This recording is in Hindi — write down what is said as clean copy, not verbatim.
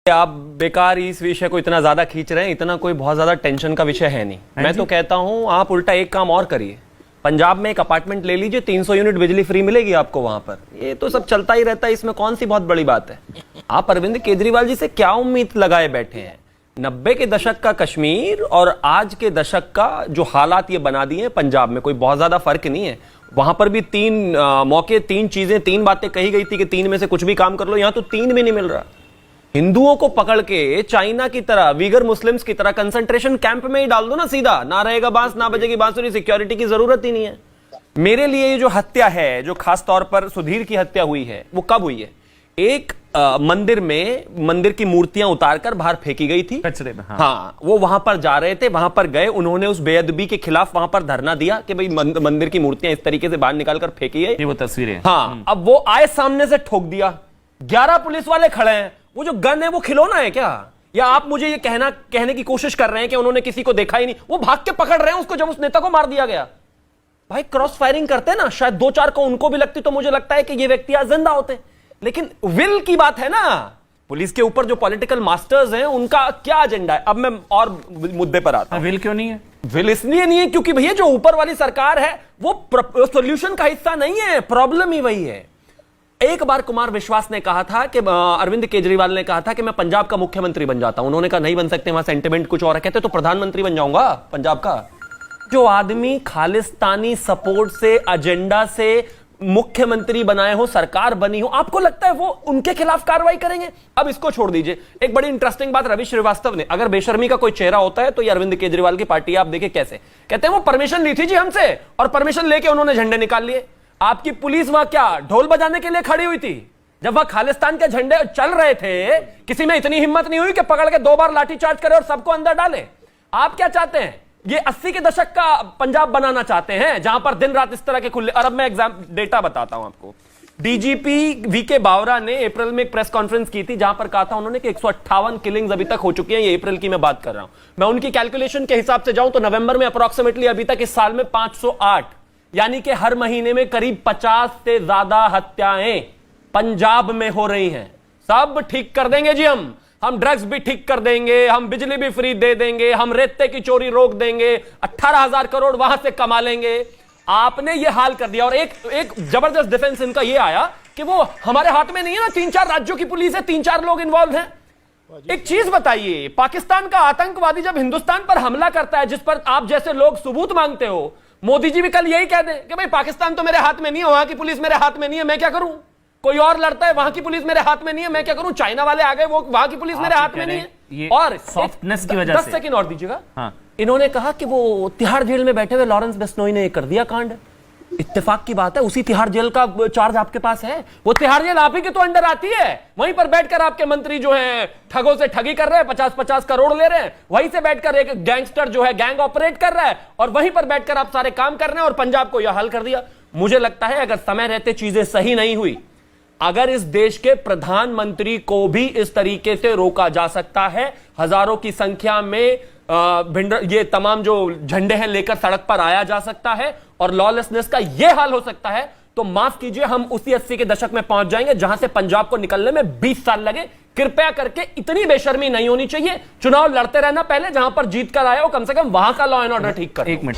आप बेकार इस विषय को इतना ज्यादा खींच रहे हैं, इतना कोई बहुत ज्यादा टेंशन का विषय है नहीं। मैं तो कहता हूं आप उल्टा एक काम और करिए, पंजाब में एक अपार्टमेंट ले लीजिए, 300 यूनिट बिजली फ्री मिलेगी आपको वहां पर। ये तो सब चलता ही रहता है, इसमें कौन सी बहुत बड़ी बात है। आप अरविंद केजरीवाल जी से क्या उम्मीद लगाए बैठे हैं? 90 के दशक का कश्मीर और आज के दशक का जो हालात ये बना दिए पंजाब में, कोई बहुत ज्यादा फर्क नहीं है। वहां पर भी 3 मौके, 3 चीजें, 3 बातें कही गई थी कि 3 में से कुछ भी काम कर लो। यहां तो 3 भी नहीं मिल रहा। हिंदुओं को पकड़ के चाइना की तरह, वीगर मुस्लिम्स की तरह कंसंट्रेशन कैंप में ही डाल दो ना सीधा। ना रहेगा बांस ना बजेगी बांसुरी, सिक्योरिटी की जरूरत ही नहीं है। मेरे लिए ये जो हत्या है, जो खास तौर पर सुधीर की हत्या हुई है, वो कब हुई है? एक मंदिर में मंदिर की मूर्तियां उतारकर बाहर फेंकी गई थी कचरे में। हाँ, वो वहां पर जा रहे थे, वहां पर गए, उन्होंने उस बेअदबी के खिलाफ वहां पर धरना दिया कि भाई मंदिर की मूर्तियां इस तरीके से बाहर निकालकर फेंकी गई। ये वो तस्वीरें। हाँ, अब वो आए, सामने से ठोक दिया। 11 पुलिस वाले खड़े हैं। वो जो गन है वो खिलौना है क्या? या आप मुझे ये कहने की कोशिश कर रहे हैं कि उन्होंने किसी को देखा ही नहीं? वो भाग के पकड़ रहे हैं उसको जब उस नेता को मार दिया गया। भाई क्रॉस फायरिंग करते ना, शायद 2-4 को उनको भी लगती तो मुझे लगता है कि ये व्यक्ति आज जिंदा होते। लेकिन विल की बात है ना, पुलिस के ऊपर जो पॉलिटिकल मास्टर्स हैं उनका क्या एजेंडा है। अब मैं और मुद्दे पर आता हूं। विल क्यों नहीं है? विल इसलिए नहीं है क्योंकि भैया जो ऊपर वाली सरकार है वो सॉल्यूशन का हिस्सा नहीं है, प्रॉब्लम ही वही है। एक बार कुमार विश्वास ने कहा था कि अरविंद केजरीवाल ने कहा था कि मैं पंजाब का मुख्यमंत्री बन जाता हूं। उन्होंने कहा नहीं बन सकते, वहां सेंटिमेंट कुछ और है। कहते तो प्रधानमंत्री बन जाऊंगा पंजाब का। जो आदमी खालिस्तानी सपोर्ट से, एजेंडा से मुख्यमंत्री बनाए हो, सरकार बनी हो, आपको लगता है वो उनके खिलाफ कार्रवाई करेंगे? अब इसको छोड़ दीजिए। एक बड़ी इंटरेस्टिंग बात रवि श्रीवास्तव ने, अगर बेशर्मी का कोई चेहरा होता है तो ये अरविंद केजरीवाल की पार्टी। आप देखिए कैसे कहते हैं वो परमिशन ली थी जी हमसे, और परमिशन लेके उन्होंने झंडे निकाल लिए। आपकी पुलिस वहां क्या ढोल बजाने के लिए खड़ी हुई थी? जब वहां खालिस्तान के झंडे चल रहे थे, किसी में इतनी हिम्मत नहीं हुई कि पकड़ के 2 बार लाठीचार्ज करे और सबको अंदर डाले। आप क्या चाहते हैं? ये 80 के दशक का पंजाब बनाना चाहते हैं जहां पर दिन रात इस तरह के खुले। और अब मैं डेटा बताता हूं आपको। डीजीपी वीके बावरा ने अप्रैल में एक प्रेस कॉन्फ्रेंस की थी जहां पर कहा था उन्होंने कि 158 किलिंग्स अभी तक हो चुकी हैं। ये अप्रैल की मैं बात कर रहा हूं। मैं उनकी कैलकुलेशन के हिसाब से जाऊं तो नवंबर में अप्रोक्सीमेटली अभी तक इस साल में 508, यानी कि हर महीने में करीब 50 से ज्यादा हत्याएं पंजाब में हो रही हैं। सब ठीक कर देंगे जी हम ड्रग्स भी ठीक कर देंगे, हम बिजली भी फ्री दे देंगे, हम रेते की चोरी रोक देंगे, 18,000 करोड़ वहां से कमा लेंगे। आपने ये हाल कर दिया। और एक जबरदस्त डिफेंस इनका ये आया कि वो हमारे हाथ में नहीं है ना, 3-4 राज्यों की पुलिस है, 3-4 लोग इन्वॉल्व हैं। एक चीज बताइए, पाकिस्तान का आतंकवादी जब हिंदुस्तान पर हमला करता है, जिस पर आप जैसे लोग सबूत मांगते हो, मोदी जी भी कल यही कह दें कि भाई पाकिस्तान तो मेरे हाथ में नहीं है, वहां की पुलिस मेरे हाथ में नहीं है, मैं क्या करूं? कोई और लड़ता है, वहां की पुलिस मेरे हाथ में नहीं है, मैं क्या करूं? चाइना वाले आ गए, वो वहां की पुलिस मेरे हाथ में नहीं है। और सॉफ्टनेस की वजह से 10 सेकंड और दीजिएगा। हाँ। इन्होंने कहा कि वो तिहाड़ जेल में बैठे हुए लॉरेंस बिश्नोई ने कर दिया कांड। इत्तेफाक की बात है, उसी तिहाड़ जेल का चार्ज आपके पास है। वो तिहाड़ जेल आप ही के तो अंडर आती है। वहीं पर बैठकर आपके मंत्री जो हैं ठगों से ठगी कर रहे हैं, 50-50 करोड़ ले रहे हैं। वहीं से बैठकर एक गैंगस्टर जो है गैंग ऑपरेट कर रहा है, और वहीं पर बैठकर आप सारे काम कर रहे हैं, और पंजाब को यह हल कर दिया। मुझे लगता है अगर समय रहते चीजें सही नहीं हुई, अगर इस देश के प्रधानमंत्री को भी इस तरीके से रोका जा सकता है, हजारों की संख्या में ये तमाम जो झंडे हैं लेकर सड़क पर आया जा सकता है, और लॉलेसनेस का यह हाल हो सकता है, तो माफ कीजिए हम उसी 80 के दशक में पहुंच जाएंगे जहां से पंजाब को निकलने में 20 साल लगे। कृपया करके इतनी बेशर्मी नहीं होनी चाहिए। चुनाव लड़ते रहना पहले, जहां पर जीत कर आए हो कम से कम वहां का लॉ एंड ऑर्डर ठीक कर। 1 मिनट।